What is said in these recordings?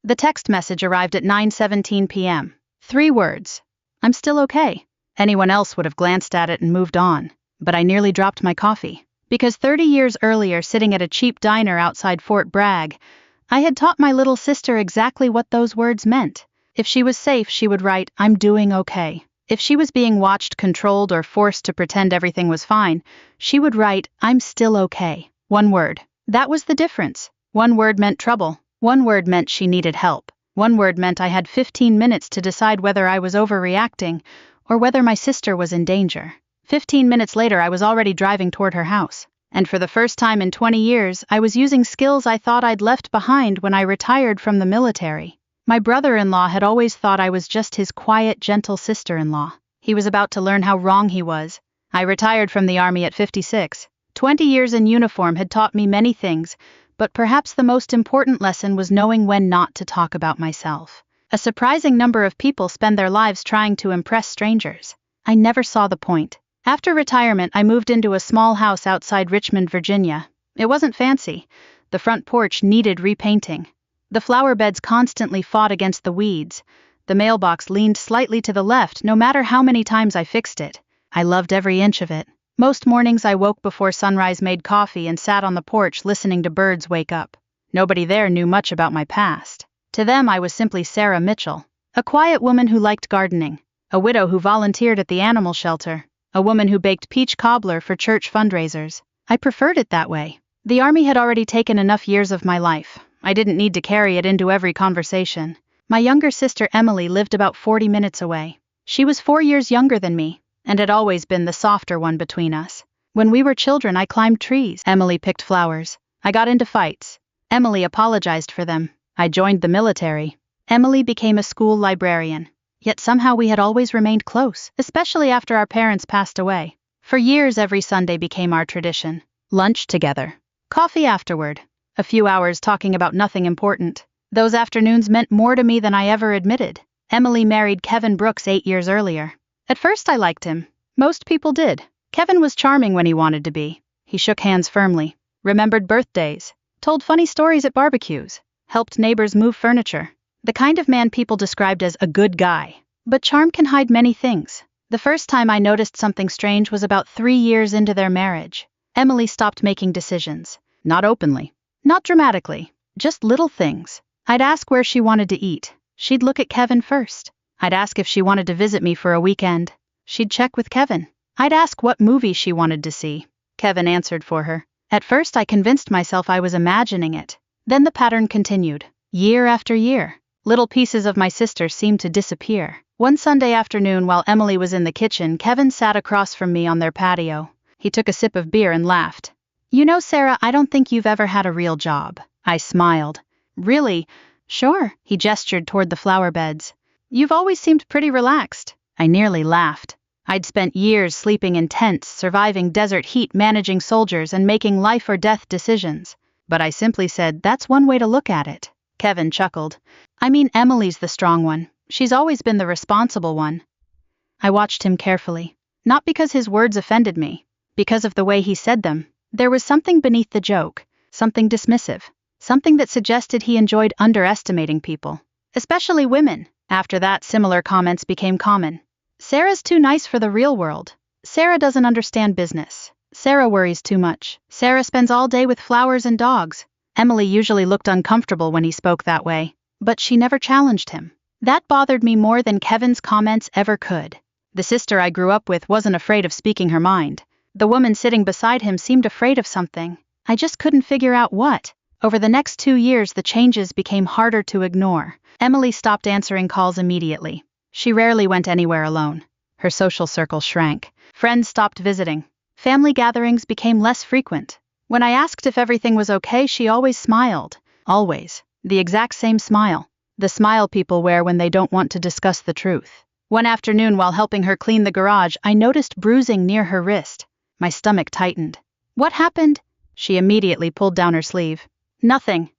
The text message arrived at 9:17 p.m. 3 words. I'm still okay. Anyone else would have glanced at it and moved on, but I nearly dropped my coffee. Because 30 years earlier, sitting at a cheap diner outside Fort Bragg, I had taught my little sister exactly what those words meant. If she was safe, she would write, I'm doing okay. If she was being watched, controlled, or forced to pretend everything was fine, she would write, I'm still okay. One word. That was the difference. One word meant trouble. One word meant she needed help. One word meant I had 15 minutes to decide whether I was overreacting or whether my sister was in danger. 15 minutes later, I was already driving toward her house. And for the first time in 20 years, I was using skills I thought I'd left behind when I retired from the military. My brother-in-law had always thought I was just his quiet, gentle sister-in-law. He was about to learn how wrong he was. I retired from the Army at 56. 20 years in uniform had taught me many things, but perhaps the most important lesson was knowing when not to talk about myself. A surprising number of people spend their lives trying to impress strangers. I never saw the point. After retirement, I moved into a small house outside Richmond, Virginia. It wasn't fancy. The front porch needed repainting. The flower beds constantly fought against the weeds. The mailbox leaned slightly to the left no matter how many times I fixed it. I loved every inch of it. Most mornings I woke before sunrise, made coffee, and sat on the porch listening to birds wake up. Nobody there knew much about my past. To them, I was simply Sarah Mitchell, a quiet woman who liked gardening, a widow who volunteered at the animal shelter, a woman who baked peach cobbler for church fundraisers. I preferred it that way. The Army had already taken enough years of my life. I didn't need to carry it into every conversation. My younger sister Emily lived about 40 minutes away. She was 4 years younger than me, and had always been the softer one between us. When we were children, I climbed trees. Emily picked flowers. I got into fights. Emily apologized for them. I joined the military. Emily became a school librarian. Yet somehow we had always remained close, especially after our parents passed away. For years, every Sunday became our tradition. Lunch together. Coffee afterward. A few hours talking about nothing important. Those afternoons meant more to me than I ever admitted. Emily married Kevin Brooks 8 years earlier. At first I liked him. Most people did. Kevin was charming when he wanted to be. He shook hands firmly, remembered birthdays, told funny stories at barbecues, helped neighbors move furniture. The kind of man people described as a good guy. But charm can hide many things. The first time I noticed something strange was about 3 years into their marriage. Emily stopped making decisions. Not openly. Not dramatically. Just little things. I'd ask where she wanted to eat. She'd look at Kevin first. I'd ask if she wanted to visit me for a weekend. She'd check with Kevin. I'd ask what movie she wanted to see. Kevin answered for her. At first I convinced myself I was imagining it. Then the pattern continued. Year after year. Little pieces of my sister seemed to disappear. One Sunday afternoon while Emily was in the kitchen, Kevin sat across from me on their patio. He took a sip of beer and laughed. You know, Sarah, I don't think you've ever had a real job. I smiled. Really? Sure. He gestured toward the flower beds. You've always seemed pretty relaxed. I nearly laughed. I'd spent years sleeping in tents, surviving desert heat, managing soldiers, and making life or death decisions. But I simply said, that's one way to look at it. Kevin chuckled. I mean, Emily's the strong one. She's always been the responsible one. I watched him carefully. Not because his words offended me. Because of the way he said them. There was something beneath the joke. Something dismissive. Something that suggested he enjoyed underestimating people. Especially women. After that, similar comments became common. Sarah's too nice for the real world. Sarah doesn't understand business. Sarah worries too much. Sarah spends all day with flowers and dogs. Emily usually looked uncomfortable when he spoke that way, but she never challenged him. That bothered me more than Kevin's comments ever could. The sister I grew up with wasn't afraid of speaking her mind. The woman sitting beside him seemed afraid of something. I just couldn't figure out what. Over the next 2 years, the changes became harder to ignore. Emily stopped answering calls immediately. She rarely went anywhere alone. Her social circle shrank. Friends stopped visiting. Family gatherings became less frequent. When I asked if everything was okay, she always smiled. Always. The exact same smile. The smile people wear when they don't want to discuss the truth. One afternoon while helping her clean the garage, I noticed bruising near her wrist. My stomach tightened. What happened? She immediately pulled down her sleeve. Nothing.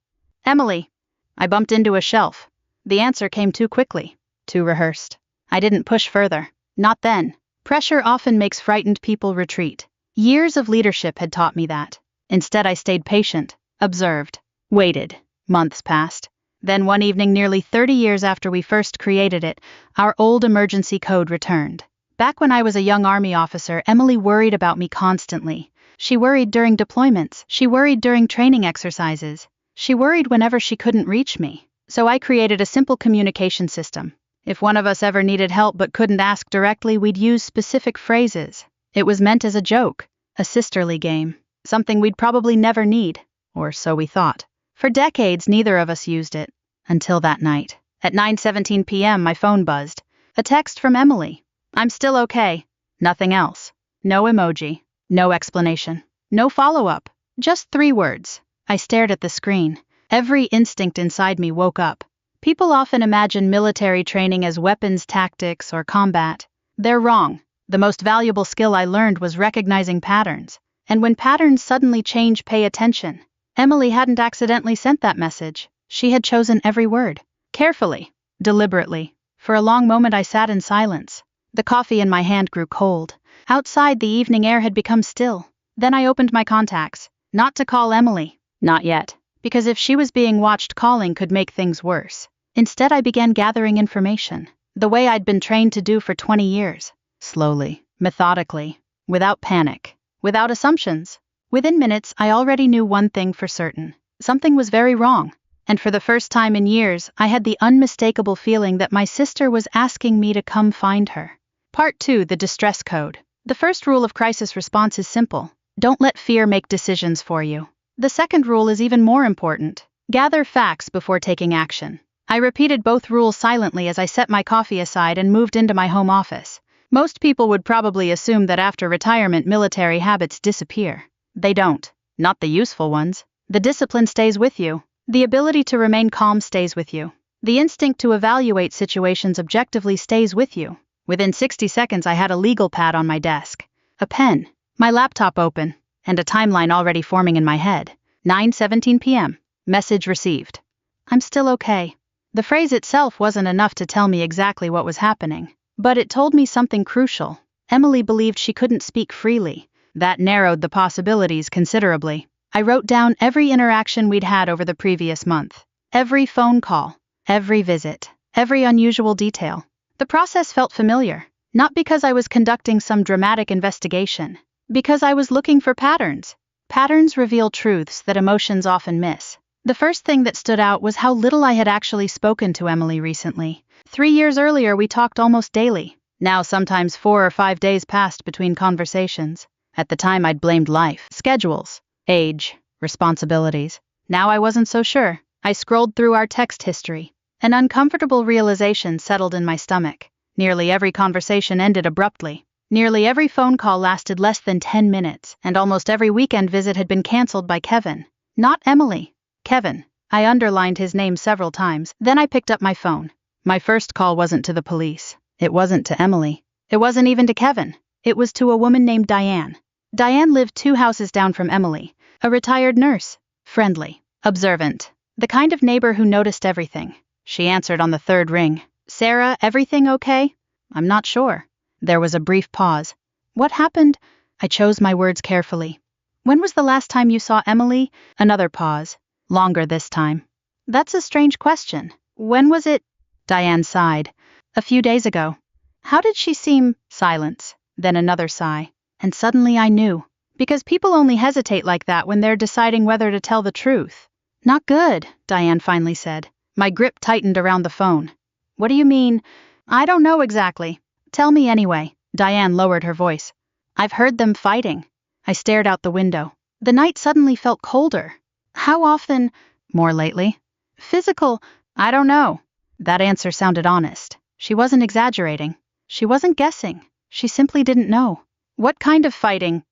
Emily. I bumped into a shelf. The answer came too quickly. Too rehearsed. I didn't push further. Not then. Pressure often makes frightened people retreat. Years of leadership had taught me that. Instead, I stayed patient, observed, waited. Months passed. Then one evening nearly 30 years after we first created it, our old emergency code returned. Back when I was a young Army officer, Emily worried about me constantly. She worried during deployments. She worried during training exercises. She worried whenever she couldn't reach me. So I created a simple communication system. If one of us ever needed help but couldn't ask directly, we'd use specific phrases. It was meant as a joke, a sisterly game, something we'd probably never need, or so we thought. For decades, neither of us used it. Until that night. At 9:17 p.m., my phone buzzed. A text from Emily. "I'm still okay." Nothing else. No emoji. No explanation. No follow-up. Just 3 words. I stared at the screen. Every instinct inside me woke up. People often imagine military training as weapons tactics or combat. They're wrong. The most valuable skill I learned was recognizing patterns. And when patterns suddenly change, pay attention. Emily hadn't accidentally sent that message. She had chosen every word. Carefully. Deliberately. For a long moment I sat in silence. The coffee in my hand grew cold. Outside, the evening air had become still. Then I opened my contacts. Not to call Emily. Not yet. Because if she was being watched, calling could make things worse. Instead, I began gathering information. The way I'd been trained to do for 20 years. Slowly. Methodically. Without panic. Without assumptions. Within minutes, I already knew one thing for certain. Something was very wrong. And for the first time in years, I had the unmistakable feeling that my sister was asking me to come find her. Part 2, the distress code. The first rule of crisis response is simple. Don't let fear make decisions for you. The second rule is even more important. Gather facts before taking action. I repeated both rules silently as I set my coffee aside and moved into my home office. Most people would probably assume that after retirement, military habits disappear. They don't. Not the useful ones. The discipline stays with you. The ability to remain calm stays with you. The instinct to evaluate situations objectively stays with you. Within 60 seconds, I had a legal pad on my desk, a pen, my laptop open, and a timeline already forming in my head. 9:17 p.m. Message received. "I'm still okay." The phrase itself wasn't enough to tell me exactly what was happening, but it told me something crucial. Emily believed she couldn't speak freely. That narrowed the possibilities considerably. I wrote down every interaction we'd had over the previous month. Every phone call. Every visit. Every unusual detail. The process felt familiar. Not because I was conducting some dramatic investigation. Because I was looking for patterns. Patterns reveal truths that emotions often miss. The first thing that stood out was how little I had actually spoken to Emily recently. 3 years earlier, we talked almost daily. Now sometimes 4 or 5 days passed between conversations. At the time, I'd blamed life, schedules, age, responsibilities. Now I wasn't so sure. I scrolled through our text history. An uncomfortable realization settled in my stomach. Nearly every conversation ended abruptly. Nearly every phone call lasted less than 10 minutes, and almost every weekend visit had been canceled by Kevin. Not Emily. Kevin. I underlined his name several times. Then I picked up my phone. My first call wasn't to the police. It wasn't to Emily. It wasn't even to Kevin. It was to a woman named Diane. Diane lived 2 houses down from Emily. A retired nurse. Friendly. Observant. The kind of neighbor who noticed everything. She answered on the 3rd ring. "Sarah, everything okay?" "I'm not sure." There was a brief pause. "What happened?" I chose my words carefully. "When was the last time you saw Emily?" Another pause. Longer this time. "That's a strange question. When was it?" Diane sighed. "A few days ago." "How did she seem?" Silence. Then another sigh. And suddenly I knew. Because people only hesitate like that when they're deciding whether to tell the truth. "Not good," Diane finally said. My grip tightened around the phone. "What do you mean?" "I don't know exactly." "Tell me anyway." Diane lowered her voice. "I've heard them fighting." I stared out the window. The night suddenly felt colder. "How often?" "More lately." "Physical?" "I don't know." That answer sounded honest. She wasn't exaggerating. She wasn't guessing. She simply didn't know. "What kind of fighting?"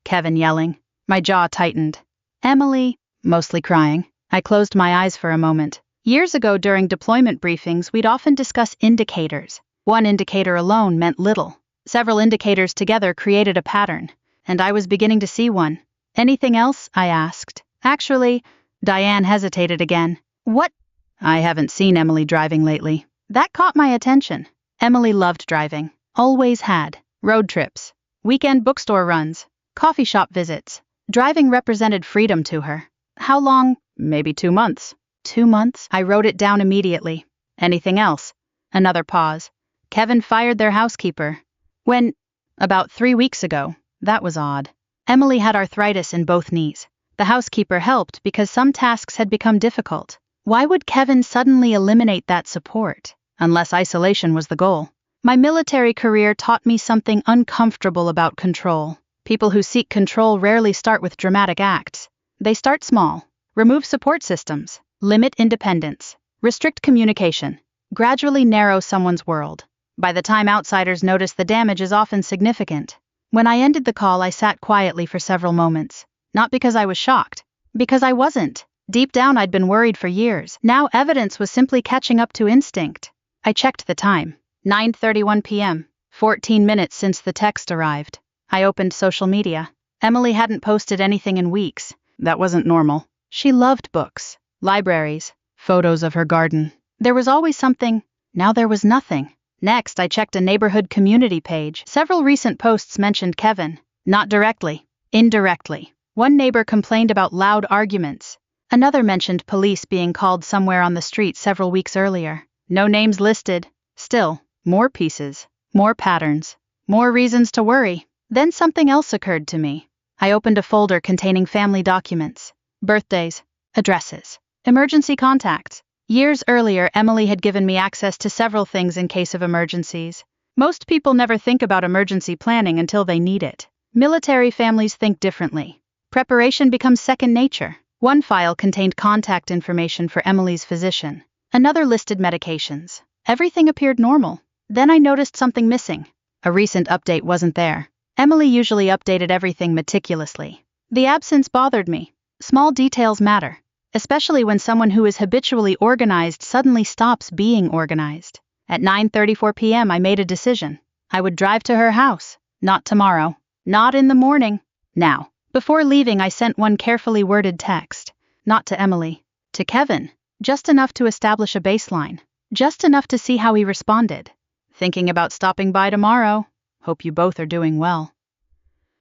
"Kevin yelling." My jaw tightened. "Emily?" Mostly crying. I closed my eyes for a moment. Years ago during deployment briefings, we'd often discuss indicators. One indicator alone meant little. Several indicators together created a pattern. And I was beginning to see one. "Anything else?" I asked. "Actually," Diane hesitated again. "What?" "I haven't seen Emily driving lately." That caught my attention. Emily loved driving. Always had. Road trips. Weekend bookstore runs. Coffee shop visits. Driving represented freedom to her. "How long?" "Maybe 2 months." 2 months? I wrote it down immediately. Anything else? Another pause. Kevin fired their housekeeper. When? About 3 weeks ago. That was odd. Emily had arthritis in both knees. The housekeeper helped because some tasks had become difficult. Why would Kevin suddenly eliminate that support? Unless isolation was the goal. My military career taught me something uncomfortable about control. People who seek control rarely start with dramatic acts. They start small. Remove support systems. Limit independence. Restrict communication. Gradually narrow someone's world. By the time outsiders notice, the damage is often significant. When I ended the call, I sat quietly for several moments. Not because I was shocked. Because I wasn't. Deep down, I'd been worried for years. Now evidence was simply catching up to instinct. I checked the time. 9:31 p.m. 14 minutes since the text arrived. I opened social media. Emily hadn't posted anything in weeks. That wasn't normal. She loved books, libraries, photos of her garden. There was always something. Now there was nothing. Next, I checked a neighborhood community page. Several recent posts mentioned Kevin. Not directly. Indirectly. One neighbor complained about loud arguments. Another mentioned police being called somewhere on the street several weeks earlier. No names listed. Still, more pieces. More patterns. More reasons to worry. Then something else occurred to me. I opened a folder containing family documents. Birthdays. Addresses. Emergency contacts. Years earlier, Emily had given me access to several things in case of emergencies. Most people never think about emergency planning until they need it. Military families think differently. Preparation becomes second nature. One file contained contact information for Emily's physician. Another listed medications. Everything appeared normal. Then I noticed something missing. A recent update wasn't there. Emily usually updated everything meticulously. The absence bothered me. Small details matter. Especially when someone who is habitually organized suddenly stops being organized. At 9:34 p.m. I made a decision. I would drive to her house. Not tomorrow. Not in the morning. Now. Before leaving, I sent one carefully worded text. Not to Emily. To Kevin. Just enough to establish a baseline. Just enough to see how he responded. Thinking about stopping by tomorrow. Hope you both are doing well.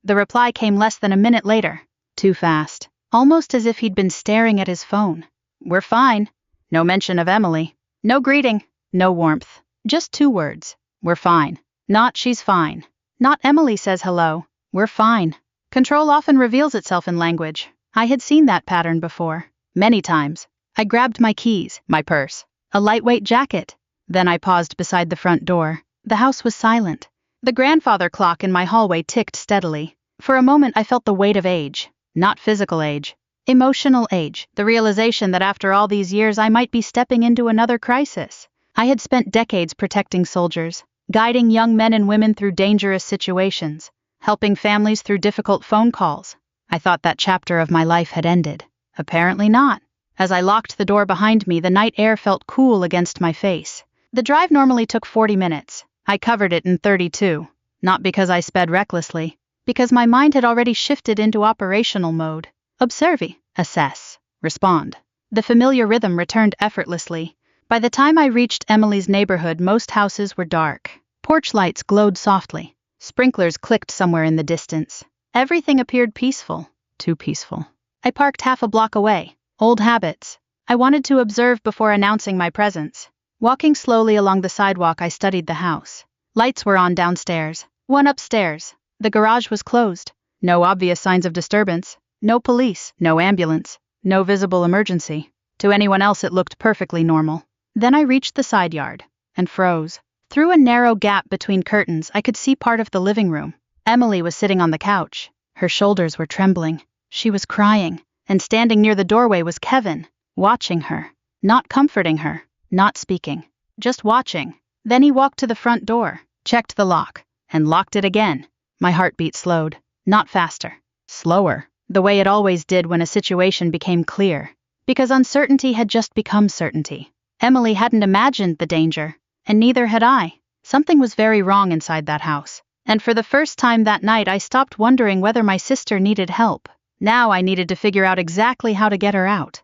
The reply came less than a minute later. Too fast. Almost as if he'd been staring at his phone. We're fine. No mention of Emily. No greeting. No warmth. Just 2 words. We're fine. Not she's fine. Not Emily says hello. We're fine. Control often reveals itself in language. I had seen that pattern before. Many times. I grabbed my keys, my purse, a lightweight jacket. Then I paused beside the front door. The house was silent. The grandfather clock in my hallway ticked steadily. For a moment I felt the weight of age. Not physical age. Emotional age. The realization that after all these years I might be stepping into another crisis. I had spent decades protecting soldiers, guiding young men and women through dangerous situations, helping families through difficult phone calls. I thought that chapter of my life had ended. Apparently not. As I locked the door behind me, the night air felt cool against my face. The drive normally took 40 minutes. I covered it in 32. Not because I sped recklessly. Because my mind had already shifted into operational mode. Observe, assess, respond. The familiar rhythm returned effortlessly. By the time I reached Emily's neighborhood, most houses were dark. Porch lights glowed softly. Sprinklers clicked somewhere in the distance. Everything appeared peaceful. Too peaceful. I parked half a block away. Old habits. I wanted to observe before announcing my presence. Walking slowly along the sidewalk, I studied the house. Lights were on downstairs. One upstairs. The garage was closed. No obvious signs of disturbance. No police. No ambulance. No visible emergency. To anyone else it looked perfectly normal. Then I reached the side yard. And froze. Through a narrow gap between curtains I could see part of the living room. Emily was sitting on the couch. Her shoulders were trembling. She was crying. And standing near the doorway was Kevin. Watching her. Not comforting her. Not speaking. Just watching. Then he walked to the front door. Checked the lock. And locked it again. My heartbeat slowed. Not faster. Slower. The way it always did when a situation became clear. Because uncertainty had just become certainty. Emily hadn't imagined the danger. And neither had I. Something was very wrong inside that house. And for the first time that night I stopped wondering whether my sister needed help. Now I needed to figure out exactly how to get her out.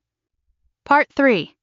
Part 3.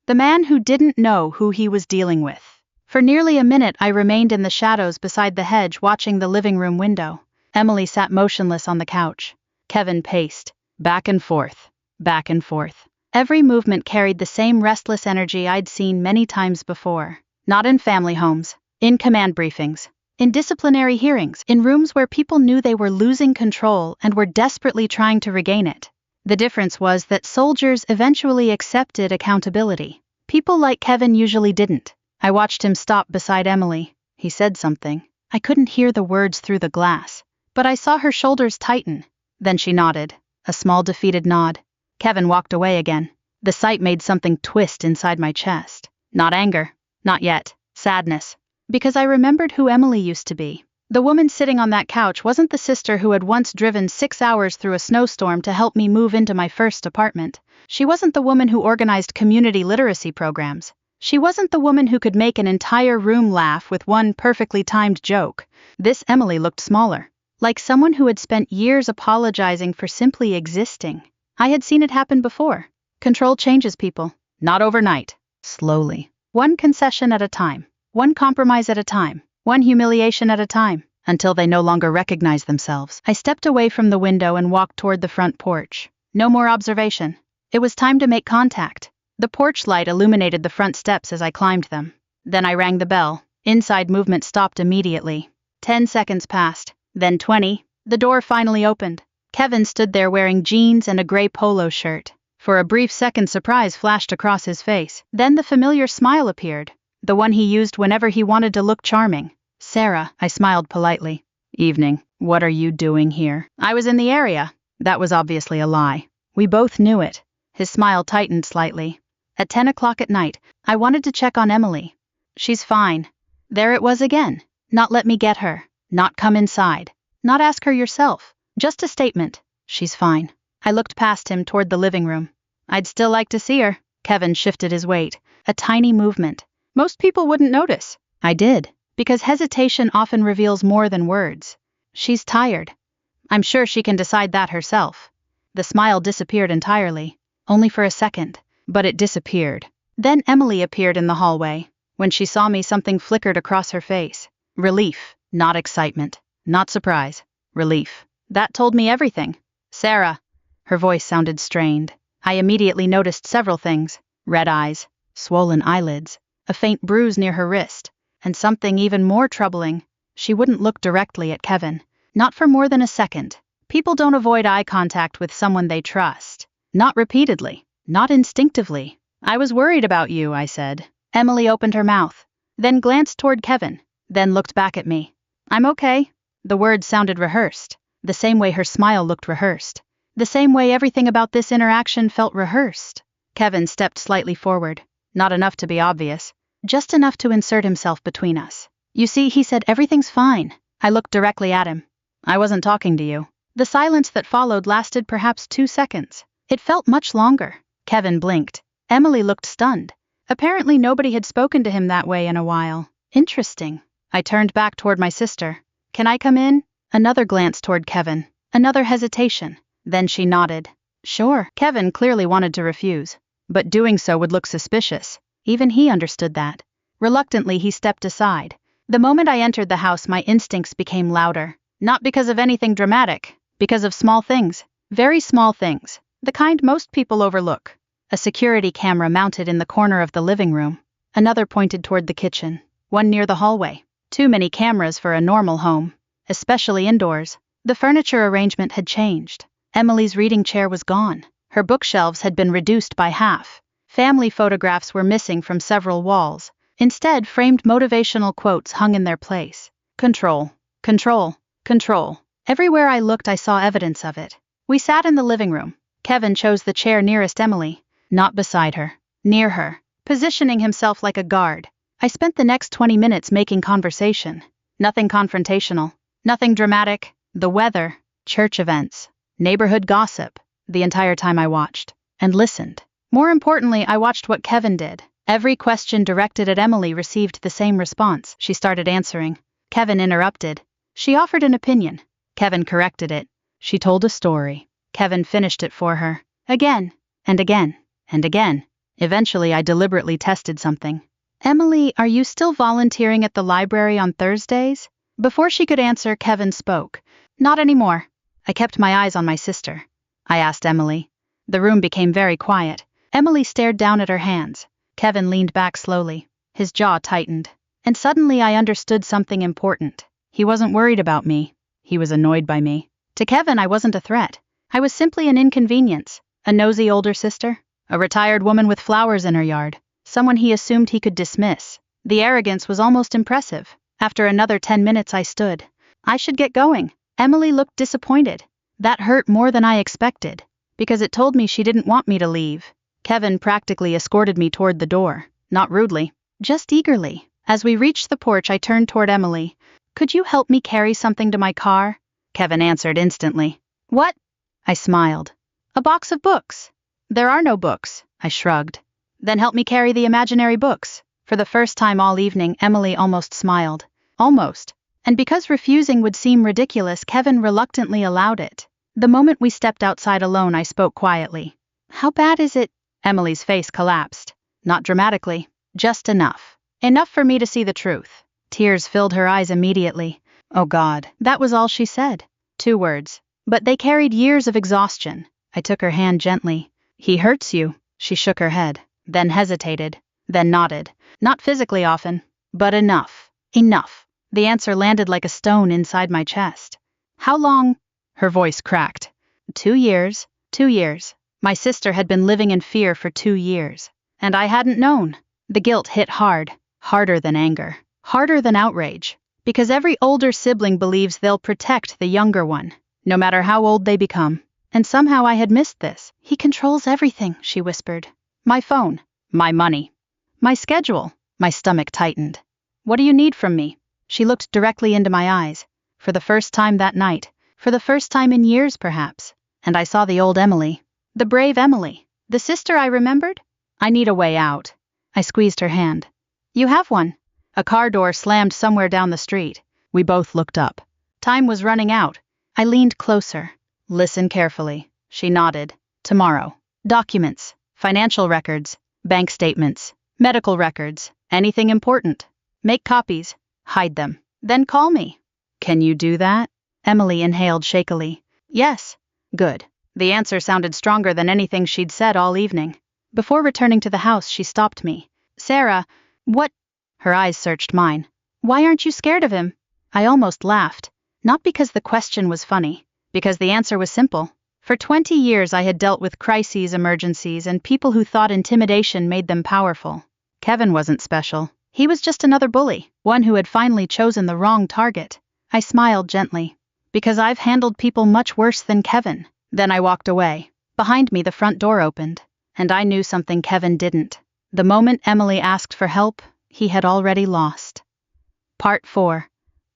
The man who didn't know who he was dealing with. For nearly a minute I remained in the shadows beside the hedge watching the living room window. Emily sat motionless on the couch. Kevin paced. Back and forth. Back and forth. Every movement carried the same restless energy I'd seen many times before. Not in family homes, in command briefings, in disciplinary hearings, in rooms where people knew they were losing control and were desperately trying to regain it. The difference was that soldiers eventually accepted accountability. People like Kevin usually didn't. I watched him stop beside Emily. He said something. I couldn't hear the words through the glass, but I saw her shoulders tighten. Then she nodded, a small defeated nod. Kevin walked away again. The sight made something twist inside my chest. Not anger. Not yet. Sadness. Because I remembered who Emily used to be. The woman sitting on that couch wasn't the sister who had once driven 6 hours through a snowstorm to help me move into my first apartment. She wasn't the woman who organized community literacy programs. She wasn't the woman who could make an entire room laugh with one perfectly timed joke. This Emily looked smaller. Like someone who had spent years apologizing for simply existing. I had seen it happen before. Control changes people. Not overnight. Slowly. One concession at a time. One compromise at a time. One humiliation at a time. Until they no longer recognize themselves. I stepped away from the window and walked toward the front porch. No more observation. It was time to make contact. The porch light illuminated the front steps as I climbed them. Then I rang the bell. Inside movement stopped immediately. 10 seconds passed. Then 20. The door finally opened. Kevin stood there wearing jeans and a gray polo shirt. For a brief second, surprise flashed across his face. Then the familiar smile appeared. The one he used whenever he wanted to look charming. Sarah, I smiled politely. Evening. What are you doing here? I was in the area. That was obviously a lie. We both knew it. His smile tightened slightly. At 10 o'clock at night, I wanted to check on Emily. She's fine. There it was again. Not let me get her. Not come inside. Not ask her yourself. Just a statement. She's fine. I looked past him toward the living room. I'd still like to see her. Kevin shifted his weight. A tiny movement. Most people wouldn't notice. I did. Because hesitation often reveals more than words. She's tired. I'm sure she can decide that herself. The smile disappeared entirely. Only for a second. But it disappeared. Then Emily appeared in the hallway. When she saw me, something flickered across her face. Relief. Not excitement. Not surprise. Relief. That told me everything. Sarah. Her voice sounded strained. I immediately noticed several things. Red eyes. Swollen eyelids. A faint bruise near her wrist. And something even more troubling. She wouldn't look directly at Kevin. Not for more than a second. People don't avoid eye contact with someone they trust. Not repeatedly. Not instinctively. I was worried about you, I said. Emily opened her mouth. Then glanced toward Kevin. Then looked back at me. I'm okay. The words sounded rehearsed. The same way her smile looked rehearsed. The same way everything about this interaction felt rehearsed. Kevin stepped slightly forward. Not enough to be obvious. Just enough to insert himself between us. You see, he said, everything's fine. I looked directly at him. I wasn't talking to you. The silence that followed lasted perhaps 2 seconds. It felt much longer. Kevin blinked. Emily looked stunned. Apparently nobody had spoken to him that way in a while. Interesting. I turned back toward my sister. Can I come in? Another glance toward Kevin. Another hesitation. Then she nodded. Sure. Kevin clearly wanted to refuse. But doing so would look suspicious. Even he understood that. Reluctantly, he stepped aside. The moment I entered the house, my instincts became louder. Not because of anything dramatic. Because of small things. Very small things. The kind most people overlook. A security camera mounted in the corner of the living room. Another pointed toward the kitchen. One near the hallway. Too many cameras for a normal home. Especially indoors. The furniture arrangement had changed. Emily's reading chair was gone. Her bookshelves had been reduced by half. Family photographs were missing from several walls. Instead, framed motivational quotes hung in their place. Control. Control. Control. Everywhere I looked, I saw evidence of it. We sat in the living room. Kevin chose the chair nearest Emily. Not beside her. Near her. Positioning himself like a guard. I spent the next 20 minutes making conversation. Nothing confrontational. Nothing dramatic. The weather. Church events. Neighborhood gossip. The entire time I watched. And listened. More importantly, I watched what Kevin did. Every question directed at Emily received the same response. She started answering. Kevin interrupted. She offered an opinion. Kevin corrected it. She told a story. Kevin finished it for her. Again. And again. And again. Eventually, I deliberately tested something. Emily, are you still volunteering at the library on Thursdays? Before she could answer, Kevin spoke. Not anymore. I kept my eyes on my sister. I asked Emily. The room became very quiet. Emily stared down at her hands. Kevin leaned back slowly. His jaw tightened. And suddenly I understood something important. He wasn't worried about me. He was annoyed by me. To Kevin, I wasn't a threat. I was simply an inconvenience. A nosy older sister. A retired woman with flowers in her yard. Someone he assumed he could dismiss. The arrogance was almost impressive. After another 10 minutes I stood. I should get going. Emily looked disappointed. That hurt more than I expected. Because it told me she didn't want me to leave. Kevin practically escorted me toward the door. Not rudely. Just eagerly. As we reached the porch I turned toward Emily. Could you help me carry something to my car? Kevin answered instantly. What? I smiled. A box of books. There are no books, I shrugged. Then help me carry the imaginary books. For the first time all evening, Emily almost smiled. Almost. And because refusing would seem ridiculous, Kevin reluctantly allowed it. The moment we stepped outside alone, I spoke quietly. How bad is it? Emily's face collapsed. Not dramatically. Just enough. Enough for me to see the truth. Tears filled her eyes immediately. Oh God, that was all she said. 2 words. But they carried years of exhaustion. I took her hand gently. He hurts you. She shook her head, then hesitated, then nodded. Not physically often, but enough. Enough. The answer landed like a stone inside my chest. How long? Her voice cracked. 2 years. 2 years. My sister had been living in fear for 2 years. And I hadn't known. The guilt hit hard. Harder than anger. Harder than outrage. Because every older sibling believes they'll protect the younger one, no matter how old they become. And somehow I had missed this. He controls everything, she whispered. My phone. My money. My schedule. My stomach tightened. What do you need from me? She looked directly into my eyes. For the first time that night. For the first time in years, perhaps. And I saw the old Emily. The brave Emily. The sister I remembered? I need a way out. I squeezed her hand. You have one. A car door slammed somewhere down the street. We both looked up. Time was running out. I leaned closer. Listen carefully. She nodded. Tomorrow. Documents. Financial records. Bank statements. Medical records. Anything important. Make copies. Hide them. Then call me. Can you do that? Emily inhaled shakily. Yes. Good. The answer sounded stronger than anything she'd said all evening. Before returning to the house, she stopped me. Sarah, what? Her eyes searched mine. Why aren't you scared of him? I almost laughed. Not because the question was funny. Because the answer was simple. For 20 years I had dealt with crises, emergencies, and people who thought intimidation made them powerful. Kevin wasn't special. He was just another bully, one who had finally chosen the wrong target. I smiled gently. Because I've handled people much worse than Kevin. Then I walked away. Behind me the front door opened. And I knew something Kevin didn't. The moment Emily asked for help, he had already lost. Part 4.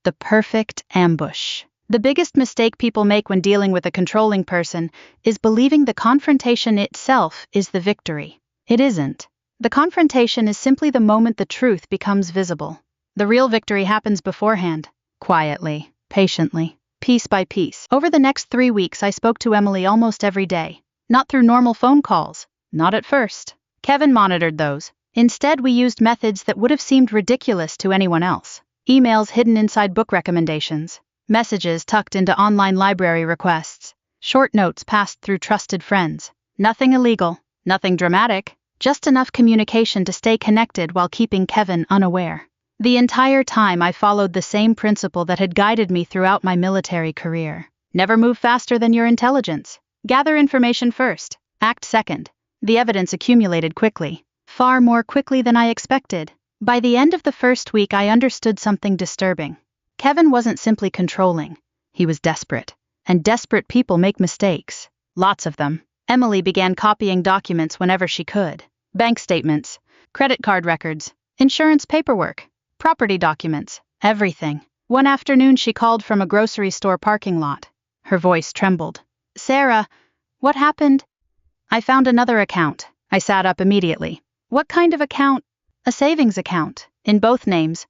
The perfect ambush. The biggest mistake people make when dealing with a controlling person is believing the confrontation itself is the victory. It isn't. The confrontation is simply the moment the truth becomes visible. The real victory happens beforehand, quietly, patiently, piece by piece. Over the next 3 weeks I spoke to Emily almost every day. Not through normal phone calls. Not at first. Kevin monitored those. Instead, we used methods that would have seemed ridiculous to anyone else. Emails hidden inside book recommendations. Messages tucked into online library requests. Short notes passed through trusted friends. Nothing illegal. Nothing dramatic. Just enough communication to stay connected while keeping Kevin unaware. The entire time I followed the same principle that had guided me throughout my military career. Never move faster than your intelligence. Gather information first. Act second. The evidence accumulated quickly. Far more quickly than I expected. By the end of the first week I understood something disturbing. Kevin wasn't simply controlling. He was desperate. And desperate people make mistakes. Lots of them. Emily began copying documents whenever she could. Bank statements, credit card records, insurance paperwork, property documents, everything. One afternoon she called from a grocery store parking lot. Her voice trembled. Sarah, what happened? I found another account. I sat up immediately. What kind of account? A savings account, in both names.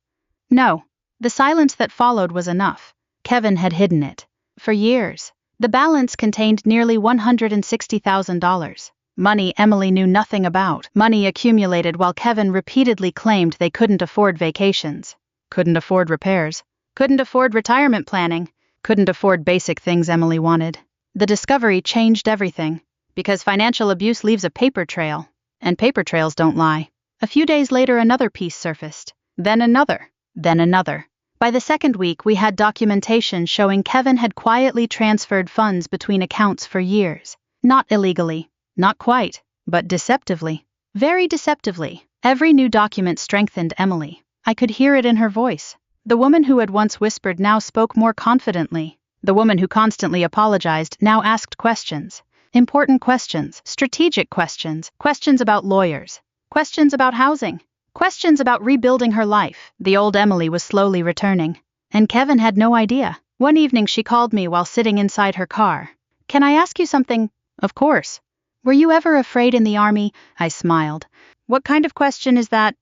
No. The silence that followed was enough. Kevin had hidden it. For years. The balance contained nearly $160,000. Money Emily knew nothing about. Money accumulated while Kevin repeatedly claimed they couldn't afford vacations. Couldn't afford repairs. Couldn't afford retirement planning. Couldn't afford basic things Emily wanted. The discovery changed everything. Because financial abuse leaves a paper trail. And paper trails don't lie. A few days later, another piece surfaced. Then another. Then another. By the second week, we had documentation showing Kevin had quietly transferred funds between accounts for years. Not illegally. Not quite. But deceptively. Very deceptively. Every new document strengthened Emily. I could hear it in her voice. The woman who had once whispered now spoke more confidently. The woman who constantly apologized now asked questions. Important questions, strategic questions, questions about lawyers, questions about housing, questions about rebuilding her life. The old Emily was slowly returning. And Kevin had no idea. One evening she called me while sitting inside her car. "Can I ask you something?" "Of course." "Were you ever afraid in the army?" I smiled. "What kind of question is that?"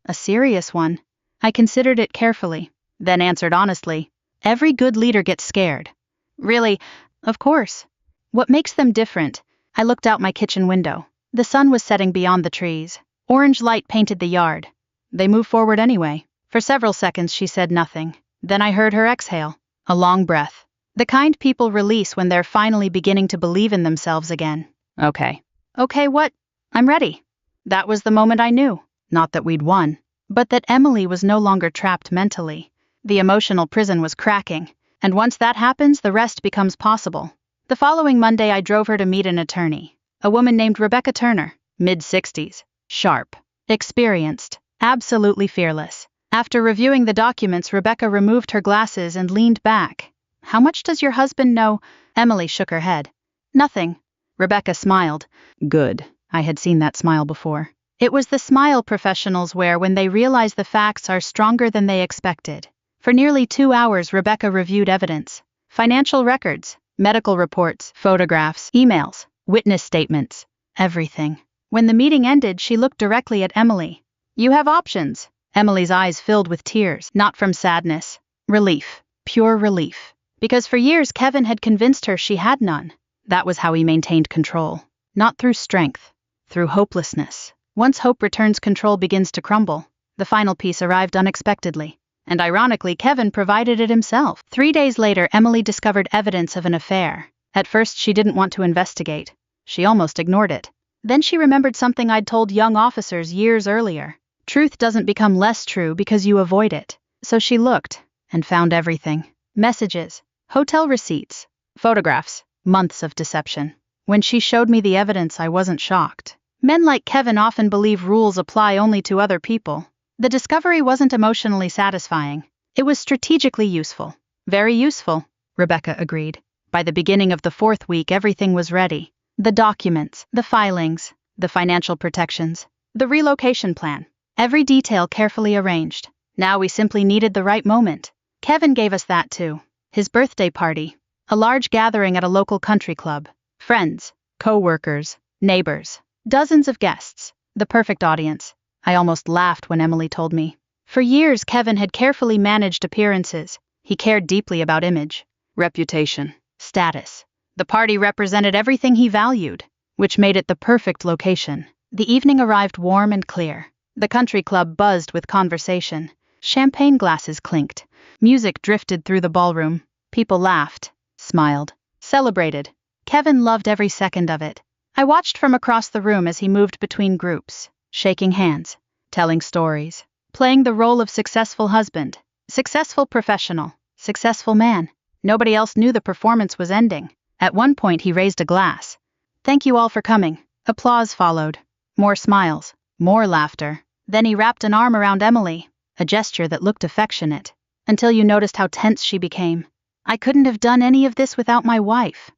"A serious one." I considered it carefully, then answered honestly. "Every good leader gets scared." "Really?" "Of course." "What makes them different?" I looked out my kitchen window. The sun was setting beyond the trees. Orange light painted the yard. "They move forward anyway." For several seconds she said nothing. Then I heard her exhale. A long breath. The kind people release when they're finally beginning to believe in themselves again. "Okay." "Okay, what?" "I'm ready." That was the moment I knew. Not that we'd won, but that Emily was no longer trapped mentally. The emotional prison was cracking, and once that happens, the rest becomes possible. The following Monday, I drove her to meet an attorney. A woman named Rebecca Turner, mid-60s, sharp, experienced, absolutely fearless. After reviewing the documents, Rebecca removed her glasses and leaned back. "How much does your husband know?" Emily shook her head. "Nothing." Rebecca smiled. Good. I had seen that smile before. It was the smile professionals wear when they realize the facts are stronger than they expected. For nearly 2 hours, Rebecca reviewed evidence. Financial records, medical reports, photographs, emails, witness statements, everything. When the meeting ended, she looked directly at Emily. "You have options." Emily's eyes filled with tears, not from sadness. Relief. Pure relief. Because for years Kevin had convinced her she had none. That was how he maintained control. Not through strength. Through hopelessness. Once hope returns, control begins to crumble. The final piece arrived unexpectedly. And ironically, Kevin provided it himself. 3 days later, Emily discovered evidence of an affair. At first, she didn't want to investigate. She almost ignored it. Then she remembered something I'd told young officers years earlier. Truth doesn't become less true because you avoid it. So she looked, and found everything. Messages, hotel receipts, photographs, months of deception. When she showed me the evidence, I wasn't shocked. Men like Kevin often believe rules apply only to other people. The discovery wasn't emotionally satisfying. It was strategically useful. Very useful, Rebecca agreed. By the beginning of the 4th week, everything was ready. The documents, the filings, the financial protections, the relocation plan. Every detail carefully arranged. Now we simply needed the right moment. Kevin gave us that too. His birthday party. A large gathering at a local country club. Friends, co-workers, neighbors. Dozens of guests. The perfect audience. I almost laughed when Emily told me. For years, Kevin had carefully managed appearances. He cared deeply about image, reputation, status. The party represented everything he valued, which made it the perfect location. The evening arrived warm and clear. The country club buzzed with conversation. Champagne glasses clinked. Music drifted through the ballroom. People laughed, smiled, celebrated. Kevin loved every second of it. I watched from across the room as he moved between groups, shaking hands, telling stories, playing the role of successful husband, successful professional, successful man. Nobody else knew the performance was ending. At one point he raised a glass. "Thank you all for coming." Applause followed. More smiles, more laughter. Then he wrapped an arm around Emily, a gesture that looked affectionate, until you noticed how tense she became. "I couldn't have done any of this without my wife."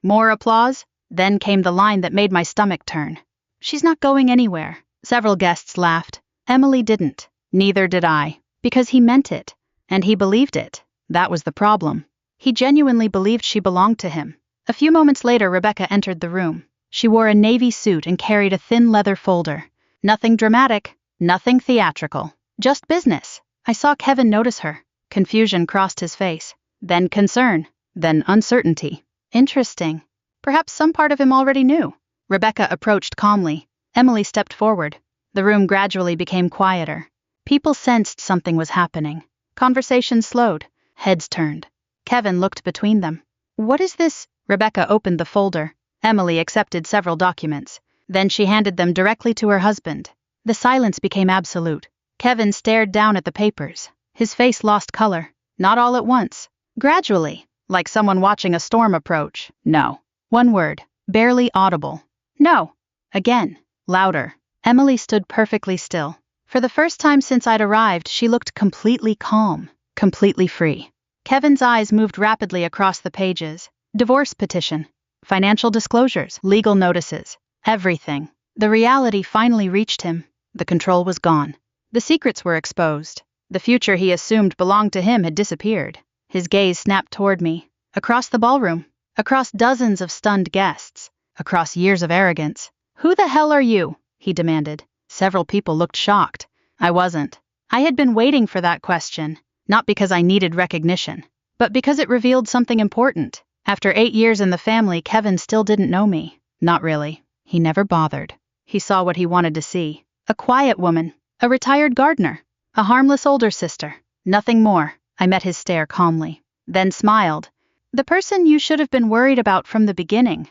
More applause. Then came the line that made my stomach turn. "She's not going anywhere." Several guests laughed. Emily didn't. Neither did I. Because he meant it. And he believed it. That was the problem. He genuinely believed she belonged to him. A few moments later, Rebecca entered the room. She wore a navy suit and carried a thin leather folder. Nothing dramatic. Nothing theatrical. Just business. I saw Kevin notice her. Confusion crossed his face. Then concern. Then uncertainty. Interesting. Perhaps some part of him already knew. Rebecca approached calmly. Emily stepped forward. The room gradually became quieter. People sensed something was happening. Conversation slowed. Heads turned. Kevin looked between them. "What is this?" Rebecca opened the folder. Emily accepted several documents. Then she handed them directly to her husband. The silence became absolute. Kevin stared down at the papers. His face lost color. Not all at once. Gradually, like someone watching a storm approach. No. One word, barely audible. No. Again, louder. Emily stood perfectly still. For the first time since I'd arrived, she looked completely calm, completely free. Kevin's eyes moved rapidly across the pages. Divorce petition, financial disclosures, legal notices, everything. The reality finally reached him. The control was gone. The secrets were exposed. The future he assumed belonged to him had disappeared. His gaze snapped toward me. Across the ballroom. Across dozens of stunned guests. Across years of arrogance. "Who the hell are you?" he demanded. Several people looked shocked. I wasn't. I had been waiting for that question, not because I needed recognition, but because it revealed something important. After 8 years in the family, Kevin still didn't know me. Not really. He never bothered. He saw what he wanted to see. A quiet woman. A retired gardener. A harmless older sister. Nothing more. I met his stare calmly. Then smiled. "The person you should have been worried about from the beginning."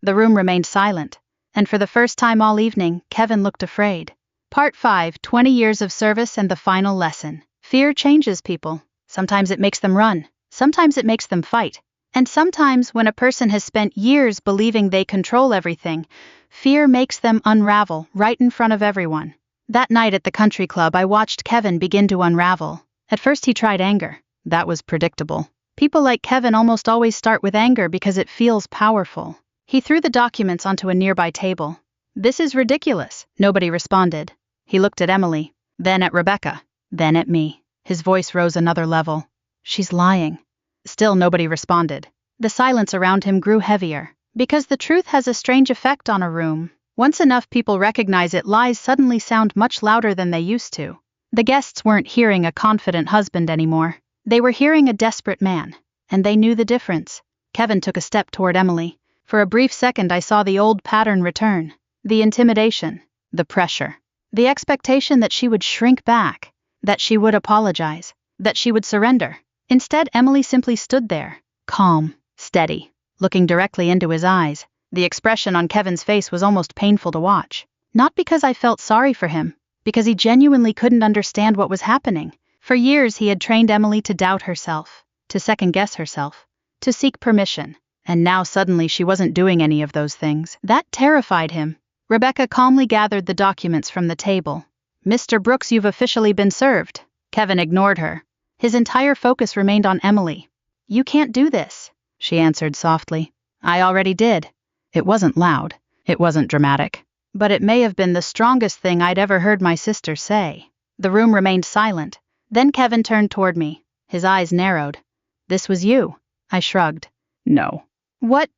The room remained silent. And for the first time all evening, Kevin looked afraid. Part 5, 20 years of service and the final lesson. Fear changes people. Sometimes it makes them run. Sometimes it makes them fight. And sometimes when a person has spent years believing they control everything, fear makes them unravel right in front of everyone. That night at the country club, I watched Kevin begin to unravel. At first he tried anger. That was predictable. People like Kevin almost always start with anger because it feels powerful. He threw the documents onto a nearby table. "This is ridiculous." Nobody responded. He looked at Emily, then at Rebecca, then at me. His voice rose another level. "She's lying." Still nobody responded. The silence around him grew heavier, because the truth has a strange effect on a room. Once enough people recognize it, lies suddenly sound much louder than they used to. The guests weren't hearing a confident husband anymore. They were hearing a desperate man, and they knew the difference. Kevin took a step toward Emily. For a brief second I saw the old pattern return. The intimidation, the pressure, the expectation that she would shrink back, that she would apologize, that she would surrender. Instead, Emily simply stood there, calm, steady, looking directly into his eyes. The expression on Kevin's face was almost painful to watch. Not because I felt sorry for him, because he genuinely couldn't understand what was happening. For years he had trained Emily to doubt herself, to second-guess herself, to seek permission. And now suddenly she wasn't doing any of those things. That terrified him. Rebecca calmly gathered the documents from the table. "Mr. Brooks, you've officially been served." Kevin ignored her. His entire focus remained on Emily. "You can't do this," she answered softly. "I already did." It wasn't loud. It wasn't dramatic. But it may have been the strongest thing I'd ever heard my sister say. The room remained silent. Then Kevin turned toward me. His eyes narrowed. "This was you." I shrugged. "No." "What?"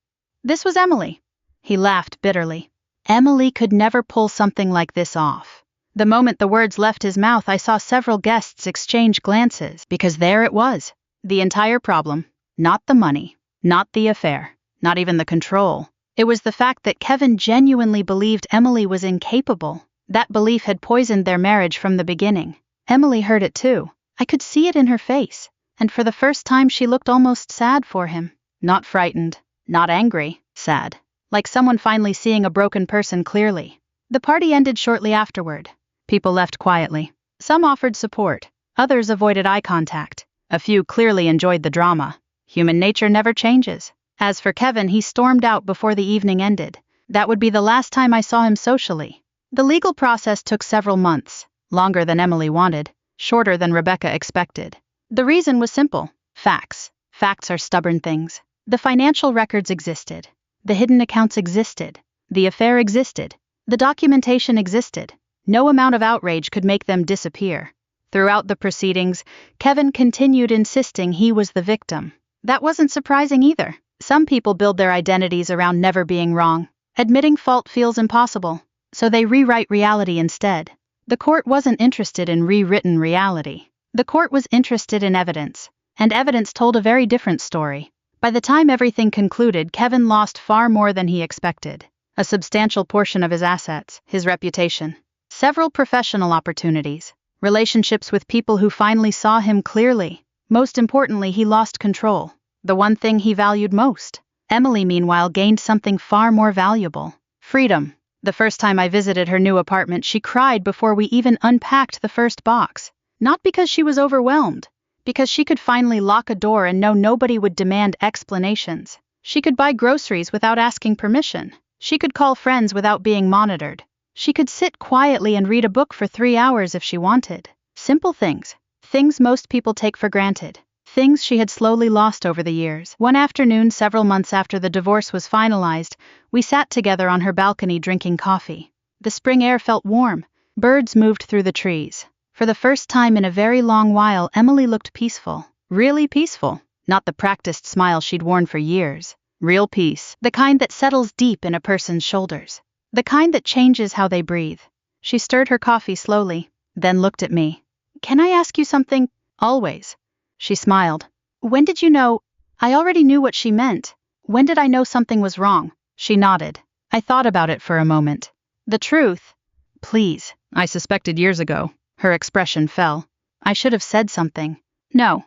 "This was Emily." He laughed bitterly. Emily could never pull something like this off. The moment the words left his mouth, I saw several guests exchange glances, because there it was. The entire problem. Not the money. Not the affair. Not even the control. It was the fact that Kevin genuinely believed Emily was incapable. That belief had poisoned their marriage from the beginning. Emily heard it too. I could see it in her face. And for the first time she looked almost sad for him. Not frightened. Not angry, sad. Like someone finally seeing a broken person clearly. The party ended shortly afterward. People left quietly. Some offered support. Others avoided eye contact. A few clearly enjoyed the drama. Human nature never changes. As for Kevin, he stormed out before the evening ended. That would be the last time I saw him socially. The legal process took several months. Longer than Emily wanted. Shorter than Rebecca expected. The reason was simple. Facts. Facts are stubborn things. The financial records existed. The hidden accounts existed. The affair existed. The documentation existed. No amount of outrage could make them disappear. Throughout the proceedings, Kevin continued insisting he was the victim. That wasn't surprising either. Some people build their identities around never being wrong. Admitting fault feels impossible, so they rewrite reality instead. The court wasn't interested in rewritten reality. The court was interested in evidence, and evidence told a very different story. By the time everything concluded, Kevin lost far more than he expected. A substantial portion of his assets, his reputation, several professional opportunities, relationships with people who finally saw him clearly. Most importantly, he lost control, the one thing he valued most. Emily, meanwhile, gained something far more valuable: freedom. The first time I visited her new apartment, she cried before we even unpacked the first box. Not because she was overwhelmed, because she could finally lock a door and know nobody would demand explanations. She could buy groceries without asking permission. She could call friends without being monitored. She could sit quietly and read a book for 3 hours if she wanted. Simple things. Things most people take for granted. Things she had slowly lost over the years. One afternoon, several months after the divorce was finalized, we sat together on her balcony drinking coffee. The spring air felt warm. Birds moved through the trees. For the first time in a very long while, Emily looked peaceful. Really peaceful. Not the practiced smile she'd worn for years. Real peace. The kind that settles deep in a person's shoulders. The kind that changes how they breathe. She stirred her coffee slowly, then looked at me. "Can I ask you something?" "Always." She smiled. "When did you know?" I already knew what she meant. When did I know something was wrong? She nodded. I thought about it for a moment. "The truth." "Please." "I suspected years ago." Her expression fell. "I should have said something." "No."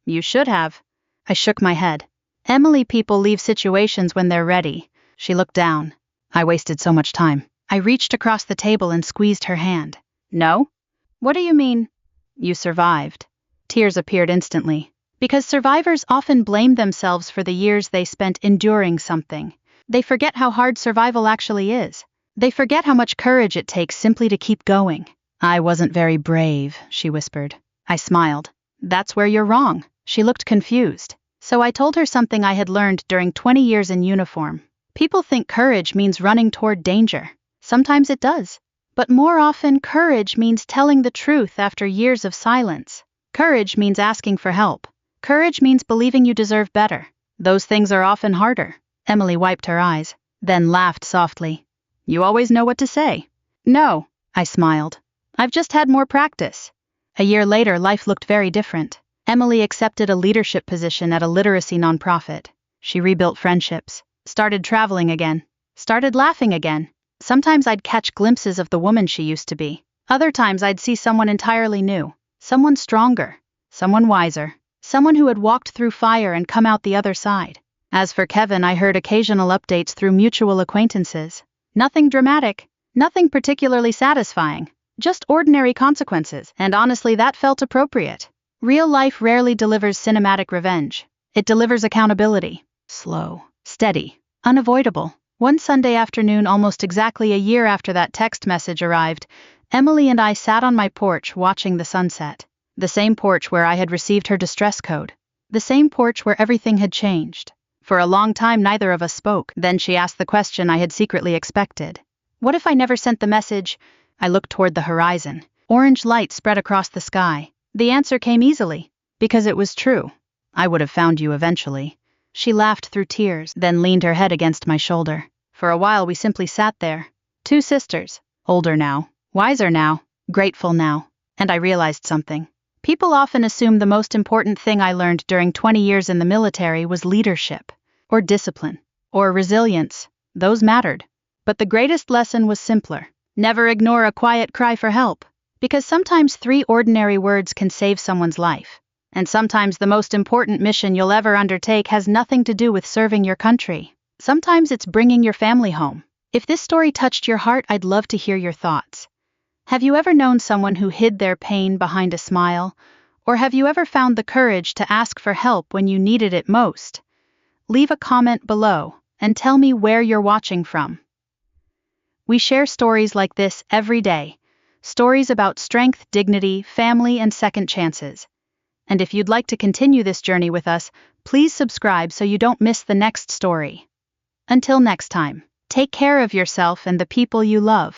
"You should have." I shook my head. "Emily, people leave situations when they're ready." She looked down. "I wasted so much time." I reached across the table and squeezed her hand. "No?" "What do you mean?" "You survived." Tears appeared instantly. Because survivors often blame themselves for the years they spent enduring something. They forget how hard survival actually is. They forget how much courage it takes simply to keep going. "I wasn't very brave," she whispered. I smiled. "That's where you're wrong." She looked confused. So I told her something I had learned during 20 years in uniform. People think courage means running toward danger. Sometimes it does. But more often, courage means telling the truth after years of silence. Courage means asking for help. Courage means believing you deserve better. Those things are often harder. Emily wiped her eyes, then laughed softly. "You always know what to say." "No," I smiled. "I've just had more practice." A year later, life looked very different. Emily accepted a leadership position at a literacy nonprofit. She rebuilt friendships, started traveling again, started laughing again. Sometimes I'd catch glimpses of the woman she used to be. Other times I'd see someone entirely new. Someone stronger, someone wiser, someone who had walked through fire and come out the other side. As for Kevin, I heard occasional updates through mutual acquaintances. Nothing dramatic, nothing particularly satisfying, just ordinary consequences, and honestly that felt appropriate. Real life rarely delivers cinematic revenge. It delivers accountability. Slow, steady, unavoidable. One Sunday afternoon, almost exactly a year after that text message arrived, Emily and I sat on my porch watching the sunset. The same porch where I had received her distress code. The same porch where everything had changed. For a long time, neither of us spoke. Then she asked the question I had secretly expected. What if I never sent the message? I looked toward the horizon. Orange light spread across the sky. The answer came easily. Because it was true. I would have found you eventually. She laughed through tears, then leaned her head against my shoulder. For a while we simply sat there. Two sisters. Older now. Wiser now, grateful now, and I realized something. People often assume the most important thing I learned during 20 years in the military was leadership, or discipline, or resilience. Those mattered. But the greatest lesson was simpler. Never ignore a quiet cry for help. Because sometimes 3 ordinary words can save someone's life. And sometimes the most important mission you'll ever undertake has nothing to do with serving your country. Sometimes it's bringing your family home. If this story touched your heart, I'd love to hear your thoughts. Have you ever known someone who hid their pain behind a smile? Or have you ever found the courage to ask for help when you needed it most? Leave a comment below and tell me where you're watching from. We share stories like this every day. Stories about strength, dignity, family, and second chances. And if you'd like to continue this journey with us, please subscribe so you don't miss the next story. Until next time, take care of yourself and the people you love.